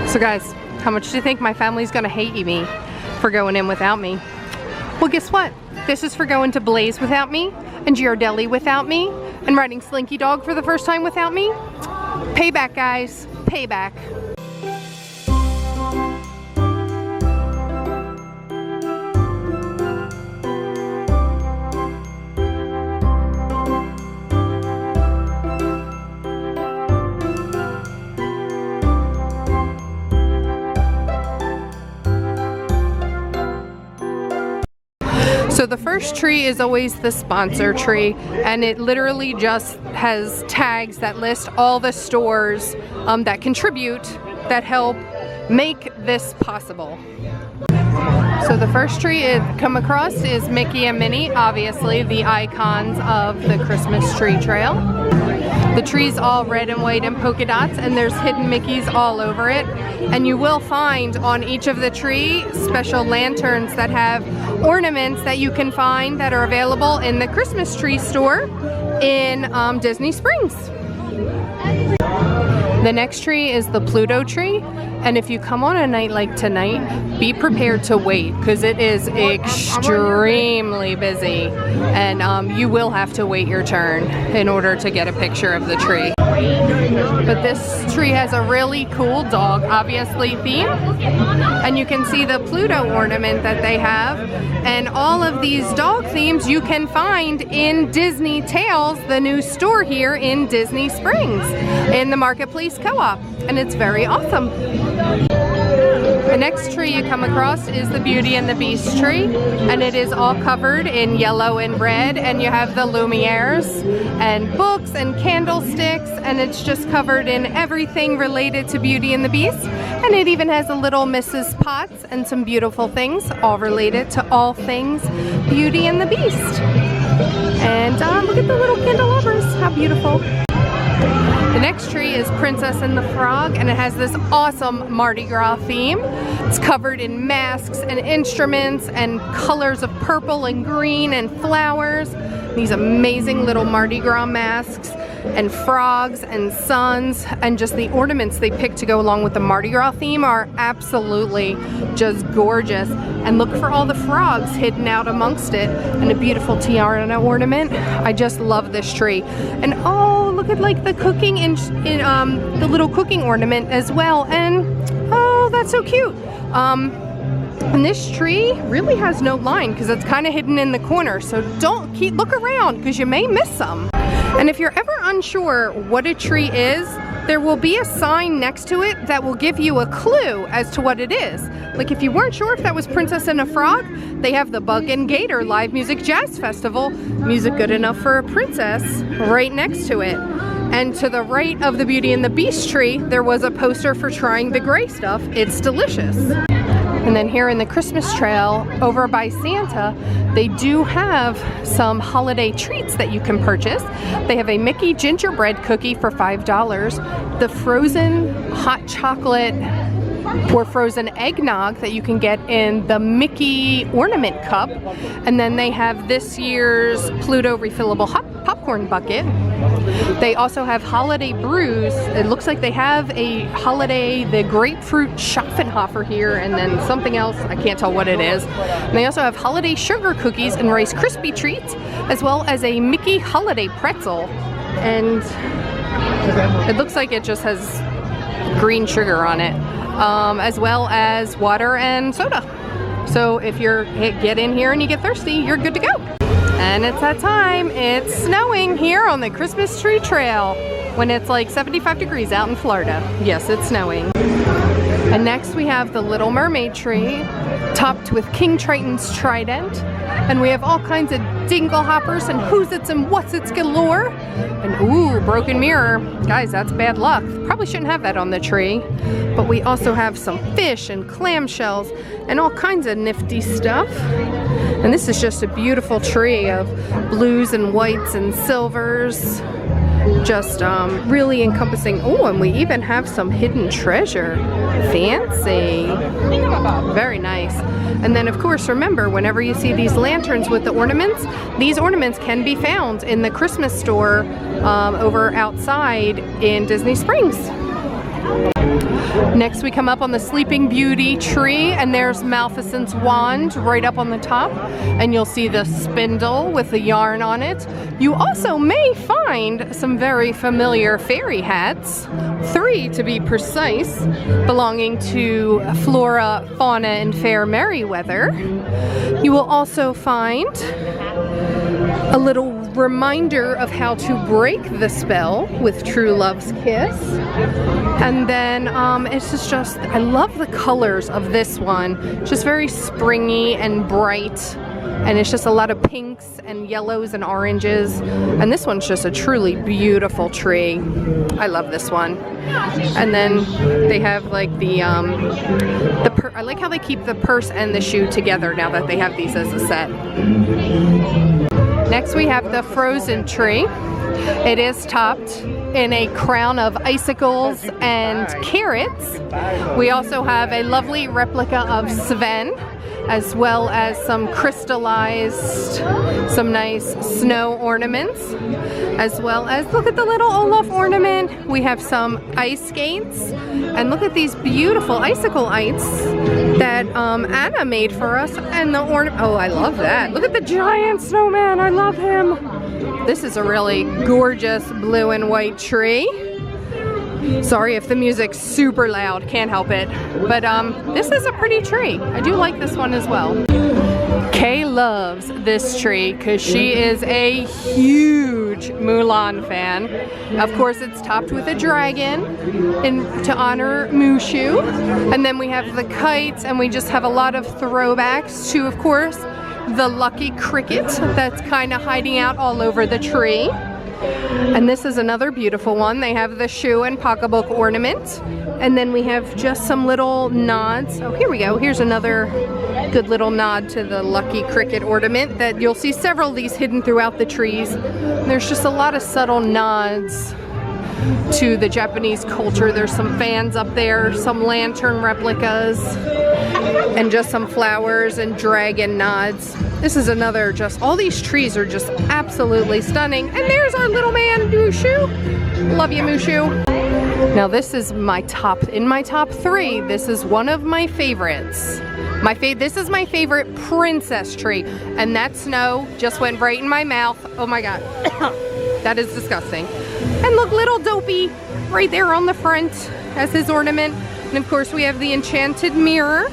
So guys, how much do you think my family's gonna hate me for going in without me? Well, guess what? This is for going to Blaze without me, and Ghirardelli without me, and riding Slinky Dog for the first time without me. Payback, guys, payback. So the first tree is always the sponsor tree, and it literally just has tags that list all the stores that contribute, that help make this possible. So the first tree it come across is Mickey and Minnie, obviously the icons of the Christmas tree trail. The tree's all red and white and polka dots, and there's hidden Mickeys all over it. And you will find on each of the tree special lanterns that have ornaments that you can find that are available in the Christmas tree store in Disney Springs. The next tree is the Pluto tree, and if you come on a night like tonight, be prepared to wait because it is extremely busy, and you will have to wait your turn in order to get a picture of the tree. But this tree has a really cool dog, obviously, theme, and you can see the Pluto ornament that they have, and all of these dog themes you can find in Disney Tales, the new store here in Disney Springs, in the Marketplace Co-op, and it's very awesome. The next tree you come across is the Beauty and the Beast tree, and it is all covered in yellow and red, and you have the Lumieres and books and candlesticks, and it's just covered in everything related to Beauty and the Beast, and it even has a little Mrs. Potts and some beautiful things all related to all things Beauty and the Beast. And look at the little candelabras, how beautiful. The next tree is Princess and the Frog, and it has this awesome Mardi Gras theme. It's covered in masks and instruments and colors of purple and green and flowers. These amazing little Mardi Gras masks and frogs and suns, and just the ornaments they picked to go along with the Mardi Gras theme are absolutely just gorgeous. And look for all the frogs hidden out amongst it, and a beautiful tiara and ornament. I just love this tree. And oh, look at like the cooking the little cooking ornament as well, and oh, that's so cute. And this tree really has no line because it's kind of hidden in the corner, so look around because you may miss some. And if you're ever unsure what a tree is, there will be a sign next to it that will give you a clue as to what it is. Like if you weren't sure if that was Princess and a Frog, they have the Bug and Gator Live Music Jazz Festival, music good enough for a princess, right next to it. And to the right of the Beauty and the Beast tree, there was a poster for trying the gray stuff. It's delicious. And then here in the Christmas trail over by Santa, they do have some holiday treats that you can purchase. They have a Mickey gingerbread cookie for $5, the frozen hot chocolate or frozen eggnog that you can get in the Mickey ornament cup, and then they have this year's Pluto refillable popcorn bucket. They also have holiday brews. It looks like they have the grapefruit Schaffenhofer here, and then something else, I can't tell what it is. And they also have holiday sugar cookies and Rice Krispie treats, as well as a Mickey holiday pretzel. And it looks like it just has green sugar on it, as well as water and soda. So if you get in here and you get thirsty, you're good to go. And it's that time. It's snowing here on the Christmas tree trail when it's like 75 degrees out in Florida. Yes, it's snowing. And next we have the Little Mermaid tree topped with King Triton's trident. And we have all kinds of dingle hoppers and who's its and what's its galore. And ooh, broken mirror. Guys, that's bad luck. Probably shouldn't have that on the tree. But we also have some fish and clamshells and all kinds of nifty stuff. And this is just a beautiful tree of blues and whites and silvers. Just really encompassing. Oh, and we even have some hidden treasure. Fancy. Very nice. And then of course, remember, whenever you see these lanterns with the ornaments, these ornaments can be found in the Christmas store over outside in Disney Springs. Next we come up on the Sleeping Beauty tree, and there's Maleficent's wand right up on the top, and you'll see the spindle with the yarn on it. You also may find some very familiar fairy hats, 3 to be precise, belonging to Flora, Fauna, and Fair Merryweather. You will also find a little reminder of how to break the spell with True Love's Kiss. And then it's just, I love the colors of this one. Just very springy and bright. And it's just a lot of pinks and yellows and oranges. And this one's just a truly beautiful tree. I love this one. And then they have like I like how they keep the purse and the shoe together now that they have these as a set. Next we have the Frozen tree. It is topped in a crown of icicles and carrots. We also have a lovely replica of Sven, as well as some crystallized, some nice snow ornaments, as well as, look at the little Olaf ornament. We have some ice skates, and look at these beautiful icicle ice that Anna made for us, and the ornament. Oh, I love that. Look at the giant snowman. I love him. This is a really gorgeous blue and white tree. Sorry if the music's super loud, can't help it. But this is a pretty tree. I do like this one as well. Kay loves this tree because she is a huge Mulan fan. Of course, it's topped with a dragon to honor Mushu. And then we have the kites, and we just have a lot of throwbacks to, of course, the lucky cricket that's kind of hiding out all over the tree. And this is another beautiful one. They have the shoe and pocketbook ornament. And then we have just some little nods. Oh, here we go. Here's another good little nod to the lucky cricket ornament that you'll see several of these hidden throughout the trees. And there's just a lot of subtle nods to the Japanese culture. There's some fans up there, some lantern replicas, and just some flowers and dragon nods. This is another, just all these trees are just absolutely stunning. And there's our little man, Mushu. Love you, Mushu. Now this is in my top 3. This is one of my favorites. This is my favorite princess tree. And that snow just went right in my mouth. Oh my God. That is disgusting. And look, little Dopey right there on the front as his ornament. And of course we have the enchanted mirror.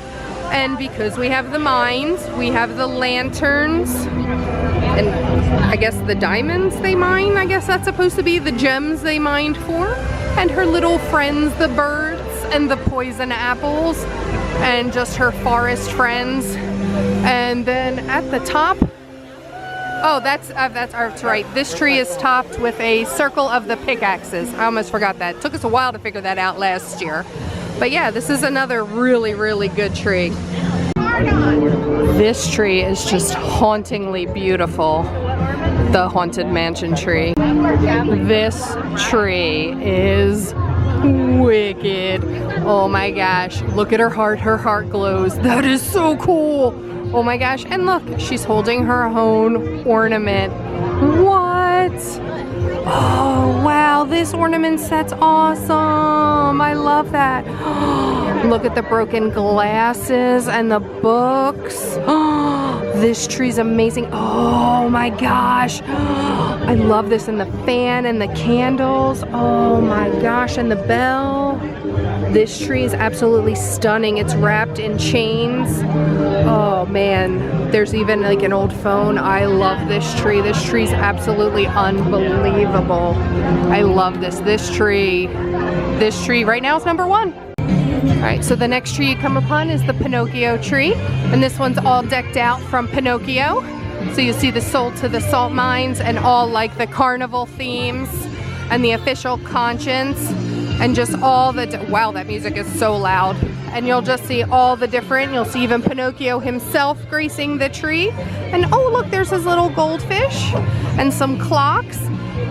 And because we have the mines, we have the lanterns, and I guess the diamonds they mine, I guess that's supposed to be the gems they mined for. And her little friends, the birds, and the poison apples, and just her forest friends. And then at the top, oh, that's right. This tree is topped with a circle of the pickaxes. I almost forgot that. It took us a while to figure that out last year. But yeah, this is another really, really good tree. This tree is just hauntingly beautiful. The Haunted Mansion tree. This tree is wicked. Oh my gosh, look at her heart. Her heart glows. That is so cool. Oh my gosh, and look, she's holding her own ornament. What? Oh wow, this ornament set's awesome. I love that. Look at the broken glasses and the books. This tree's amazing. Oh my gosh. I love this, and the fan and the candles. Oh my gosh, and the bell. This tree is absolutely stunning. It's wrapped in chains. Oh man, there's even like an old phone. I love this tree. This tree's absolutely unbelievable. I love this. This tree right now is number 1. Alright, so the next tree you come upon is the Pinocchio tree. And this one's all decked out from Pinocchio. So you see the Soul to the Salt Mines and all like the carnival themes and the official conscience. And just all the, wow, that music is so loud. And you'll just see all the different, you'll see even Pinocchio himself gracing the tree. And oh look, there's his little goldfish and some clocks.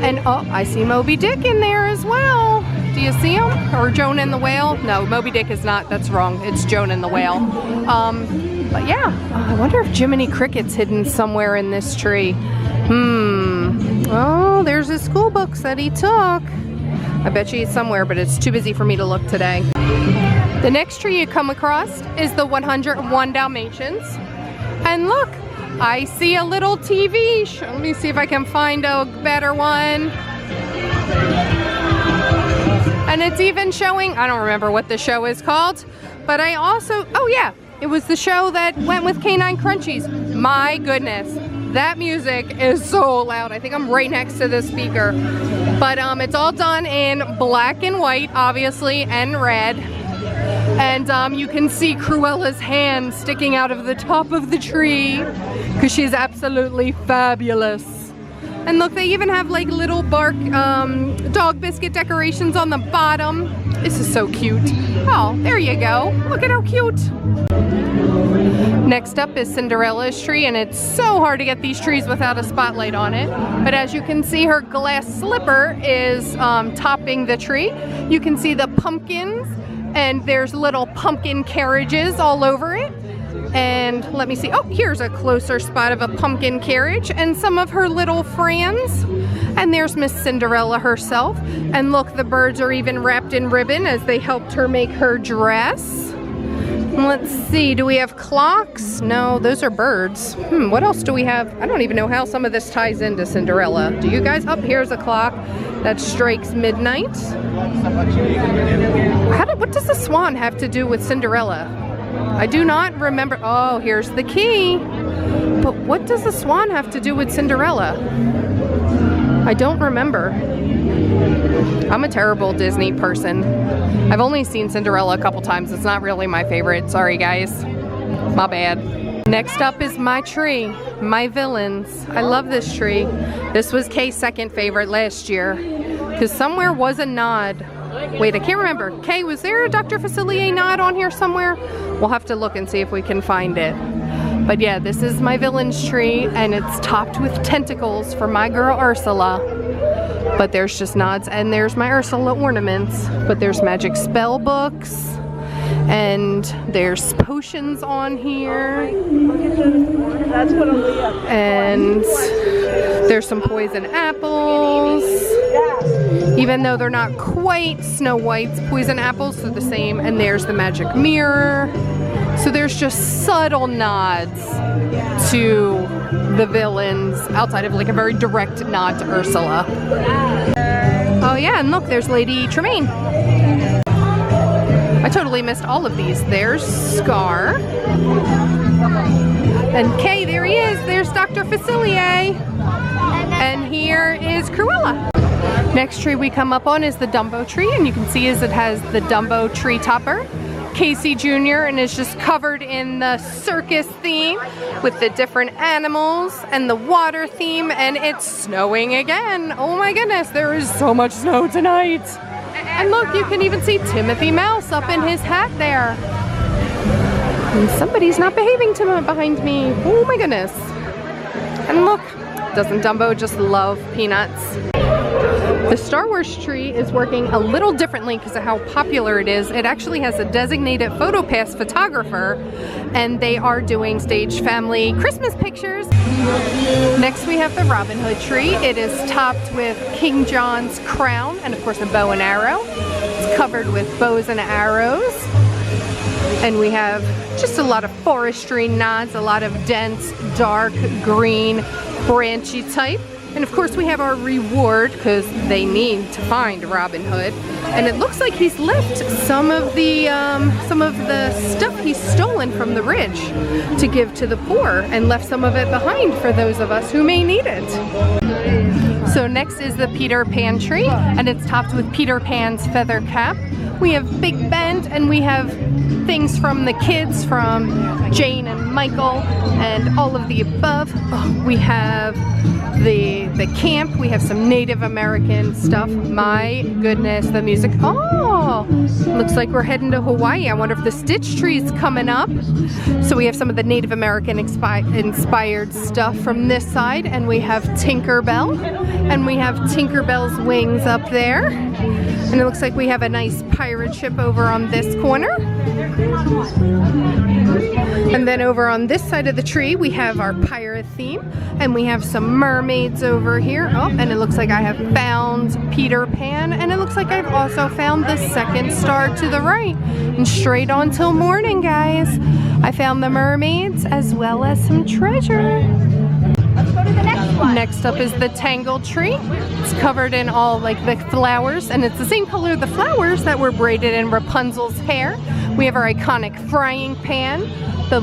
And oh, I see Moby Dick in there as well. Do you see him? Or Joan and the Whale? No, Moby Dick is not, that's wrong. It's Joan and the Whale. But yeah, I wonder if Jiminy Cricket's hidden somewhere in this tree. Oh, there's his school books that he took. I bet you it's somewhere, but it's too busy for me to look today. The next tree you come across is the 101 Dalmatians. And look, I see a little TV. Let me see if I can find a better one. And it's even showing, I don't remember what the show is called, but I also, oh yeah, it was the show that went with Canine Crunchies. My goodness, that music is so loud. I think I'm right next to the speaker. But it's all done in black and white, obviously, and red. And you can see Cruella's hand sticking out of the top of the tree because she's absolutely fabulous. And look, they even have like little bark dog biscuit decorations on the bottom. This is so cute. Oh, there you go. Look at how cute. Next up is Cinderella's tree, and it's so hard to get these trees without a spotlight on it. But as you can see, her glass slipper is topping the tree. You can see the pumpkins, and there's little pumpkin carriages all over it. And let me see, oh, here's a closer spot of a pumpkin carriage and some of her little friends. And there's Miss Cinderella herself. And look, the birds are even wrapped in ribbon as they helped her make her dress. Let's see, do we have clocks? No, those are birds. What else do we have? I don't even know how some of this ties into Cinderella. Do you guys? Oh, here's a clock that strikes midnight. What does the swan have to do with Cinderella? I do not remember. Oh, here's the key. But what does the swan have to do with Cinderella? I don't remember. I'm a terrible Disney person. I've only seen Cinderella a couple times. It's not really my favorite. Sorry, guys. My bad. Next up is my tree, my villains. I love this tree. This was Kay's second favorite last year because somewhere was a nod. Wait, I can't remember. Kay, was there a Dr. Facilier nod on here somewhere? We'll have to look and see if we can find it. But yeah, this is my villain's tree, and it's topped with tentacles for my girl Ursula. But there's just nods, and there's my Ursula ornaments. But there's magic spell books, and there's potions on here. And there's some poison apples. Even though they're not quite Snow White's poison apples, they're the same. And there's the magic mirror. So there's just subtle nods to the villains outside of like a very direct nod to Ursula. Oh yeah, and look, there's Lady Tremaine. I totally missed all of these. There's Scar. And Kay, there he is. There's Dr. Facilier. And here is Cruella. Next tree we come up on is the Dumbo tree, and you can see as it has the Dumbo tree topper. Casey Jr. and is just covered in the circus theme with the different animals and the water theme, and it's snowing again. Oh my goodness, there is so much snow tonight. And look, you can even see Timothy Mouse up in his hat there. And somebody's not behaving to me behind me. Oh my goodness. And look, doesn't Dumbo just love peanuts? The Star Wars tree is working a little differently because of how popular it is. It actually has a designated PhotoPass photographer, and they are doing stage family Christmas pictures. Next we have the Robin Hood tree. It is topped with King John's crown and of course a bow and arrow. It's covered with bows and arrows. And we have just a lot of forestry nods, a lot of dense, dark green, branchy type. And of course we have our reward because they need to find Robin Hood. And it looks like he's left some of the stuff he's stolen from the rich to give to the poor, and left some of it behind for those of us who may need it. So next is the Peter Pan tree, and it's topped with Peter Pan's feather cap. We have Big Ben, and we have things from the kids, from Jane and Michael and all of the above. Oh, we have the camp. We have some Native American stuff. My goodness, the music. Oh, looks like we're heading to Hawaii. I wonder if the Stitch tree's coming up. So we have some of the Native American inspired stuff from this side, and we have Tinkerbell, and we have Tinkerbell's wings up there. And it looks like we have a nice pirate ship over on this corner. And then over on this side of the tree, we have our pirate theme, and we have some mermaids over here. Oh, and it looks like I have found Peter Pan, and it looks like I've also found the second star to the right. And straight on till morning, guys. I found the mermaids as well as some treasure. Let's go to the next one. Next up is the tangled tree. It's covered in all like the flowers, and it's the same color of the flowers that were braided in Rapunzel's hair. We have our iconic frying pan, the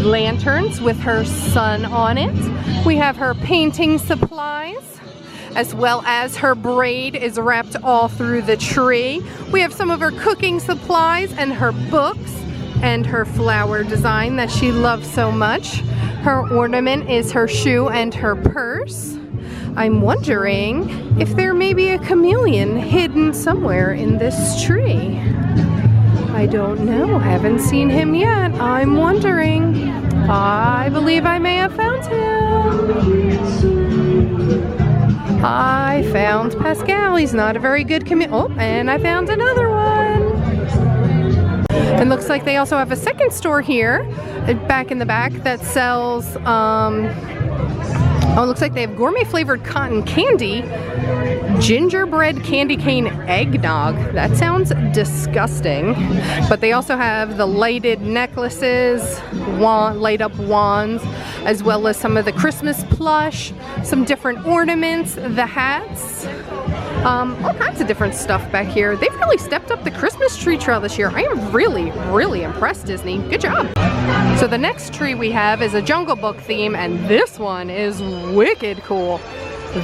lanterns with her sun on it. We have her painting supplies, as well as her braid is wrapped all through the tree. We have some of her cooking supplies and her books and her flower design that she loves so much. Her ornament is her shoe and her purse. I'm wondering if there may be a chameleon hidden somewhere in this tree. I don't know, haven't seen him yet. I'm wondering. I believe I may have found him. I found Pascal. He's not a very good chameleon. Oh, and I found another one. And looks like they also have a second store here, back in the back, that sells, oh, it looks like they have gourmet flavored cotton candy, gingerbread candy cane eggnog. That sounds disgusting. But they also have the lighted necklaces, light up wands, as well as some of the Christmas plush, some different ornaments, the hats. All kinds of different stuff back here. They've really stepped up the Christmas tree trail this year. I am really, really impressed, Disney. Good job. So the next tree we have is a Jungle Book theme, and this one is wicked cool.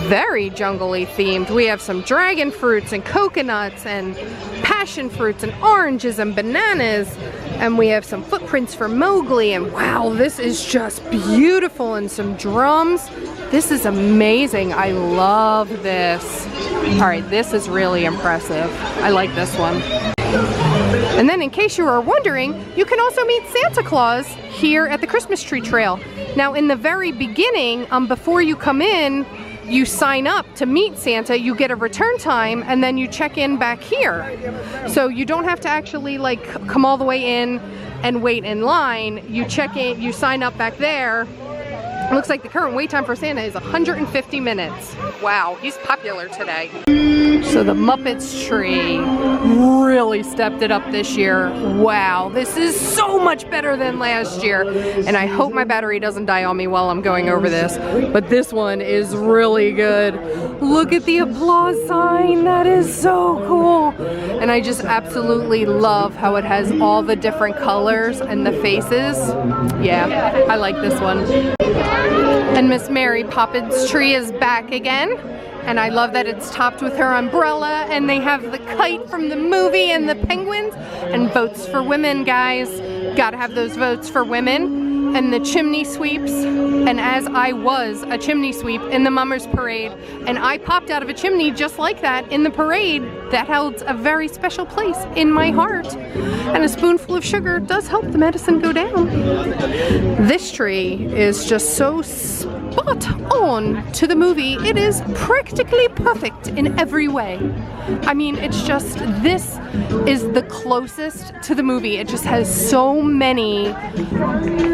Very jungly themed. We have some dragon fruits and coconuts and passion fruits and oranges and bananas. And we have some footprints for Mowgli, and wow, this is just beautiful, and some drums. This is amazing. I love this. All right, this is really impressive. I like this one. And then in case you are wondering, you can also meet Santa Claus here at the Christmas Tree Trail. Now in the very beginning, before you come in, you sign up to meet Santa, you get a return time, and then you check in back here. So you don't have to actually like come all the way in and wait in line. You check in, you sign up back there. It looks like the current wait time for Santa is 150 minutes. Wow, he's popular today. So the Muppets tree really stepped it up this year. Wow, this is so much better than last year. And I hope my battery doesn't die on me while I'm going over this. But this one is really good. Look at the applause sign. That is so cool. And I just absolutely love how it has all the different colors and the faces. Yeah, I like this one. And Miss Mary Poppins tree is back again. And I love that it's topped with her umbrella, and they have the kite from the movie and the penguins. And votes for women, guys. Gotta have those votes for women. And the chimney sweeps. And as I was a chimney sweep in the Mummers Parade, and I popped out of a chimney just like that in the parade, that held a very special place in my heart. And a spoonful of sugar does help the medicine go down. This tree is just so spot on to the movie. It is practically perfect in every way. I mean, it's just, this is the closest to the movie. It just has so many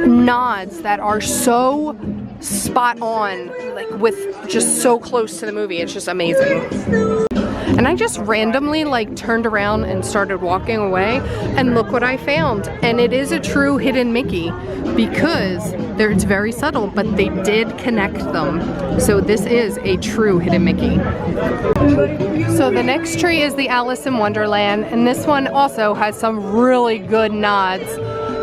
nods that are so spot on, like with just so close to the movie. It's just amazing. And I just randomly like turned around and started walking away, and look what I found. And it is a true hidden Mickey, because it's very subtle, but they did connect them. So this is a true hidden Mickey. So the next tree is the Alice in Wonderland, and this one also has some really good nods.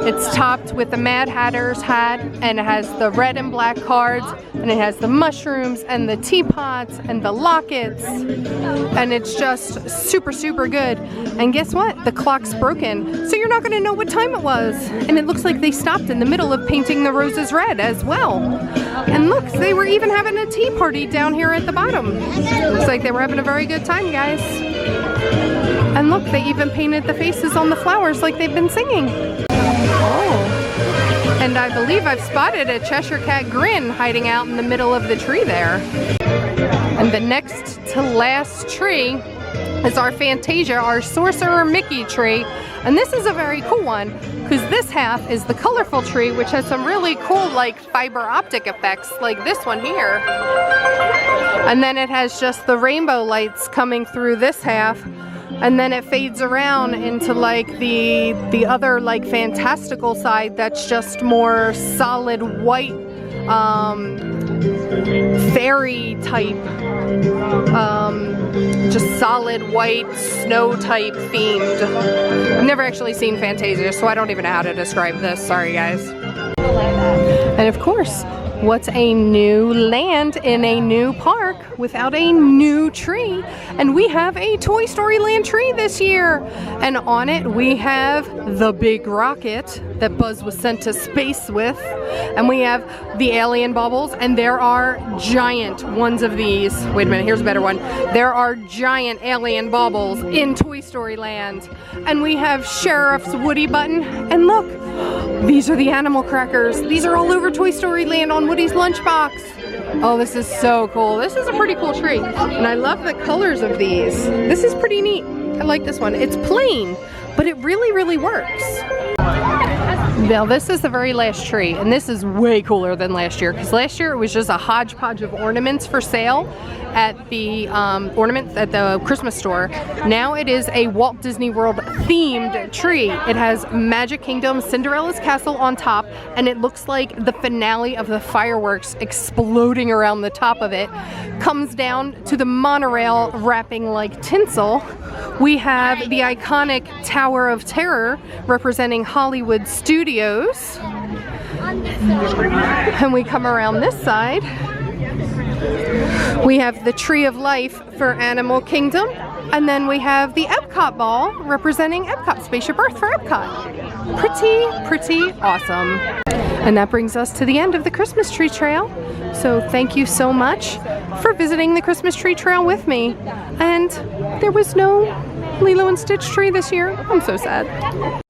It's topped with the Mad Hatter's hat, and it has the red and black cards, and it has the mushrooms and the teapots and the lockets, and it's just super, super good. And guess what? The clock's broken, so you're not going to know what time it was. And it looks like they stopped in the middle of painting the roses red as well. And look, they were even having a tea party down here at the bottom. Looks like they were having a very good time, guys. And look, they even painted the faces on the flowers like they've been singing. Oh, and I believe I've spotted a Cheshire Cat grin hiding out in the middle of the tree there. And the next to last tree is our Fantasia, our Sorcerer Mickey tree. And this is a very cool one because this half is the colorful tree, which has some really cool like fiber optic effects like this one here. And then it has just the rainbow lights coming through this half. And then it fades around into like the other like fantastical side that's just more solid white fairy type, just solid white snow type themed. I've never actually seen Fantasia, so I don't even know how to describe this. Sorry guys. And of course, what's a new land in a new park without a new tree? And we have a Toy Story Land tree this year. And on it we have the big rocket that Buzz was sent to space with. And we have the alien bubbles, and there are giant ones of these. Wait a minute, here's a better one. There are giant alien bubbles in Toy Story Land. And we have Sheriff's Woody button. And look, these are the animal crackers. These are all over Toy Story Land on Woody's lunchbox. Oh, this is so cool. This is a pretty cool tree. And I love the colors of these. This is pretty neat. I like this one. It's plain, but it really, really works. Now this is the very last tree, and this is way cooler than last year, because last year it was just a hodgepodge of ornaments for sale at the Christmas store. Now it is a Walt Disney World themed tree. It has Magic Kingdom, Cinderella's castle on top, and it looks like the finale of the fireworks exploding around the top of it. Comes down to the monorail wrapping like tinsel. We have the iconic Tower of Terror representing Hollywood Studios. And we come around this side. We have the Tree of Life for Animal Kingdom. And then we have the Epcot ball representing Epcot, Spaceship Earth for Epcot. Pretty awesome. And that brings us to the end of the Christmas Tree Trail. So thank you so much for visiting the Christmas Tree Trail with me. And there was no Lilo and Stitch tree this year. I'm so sad.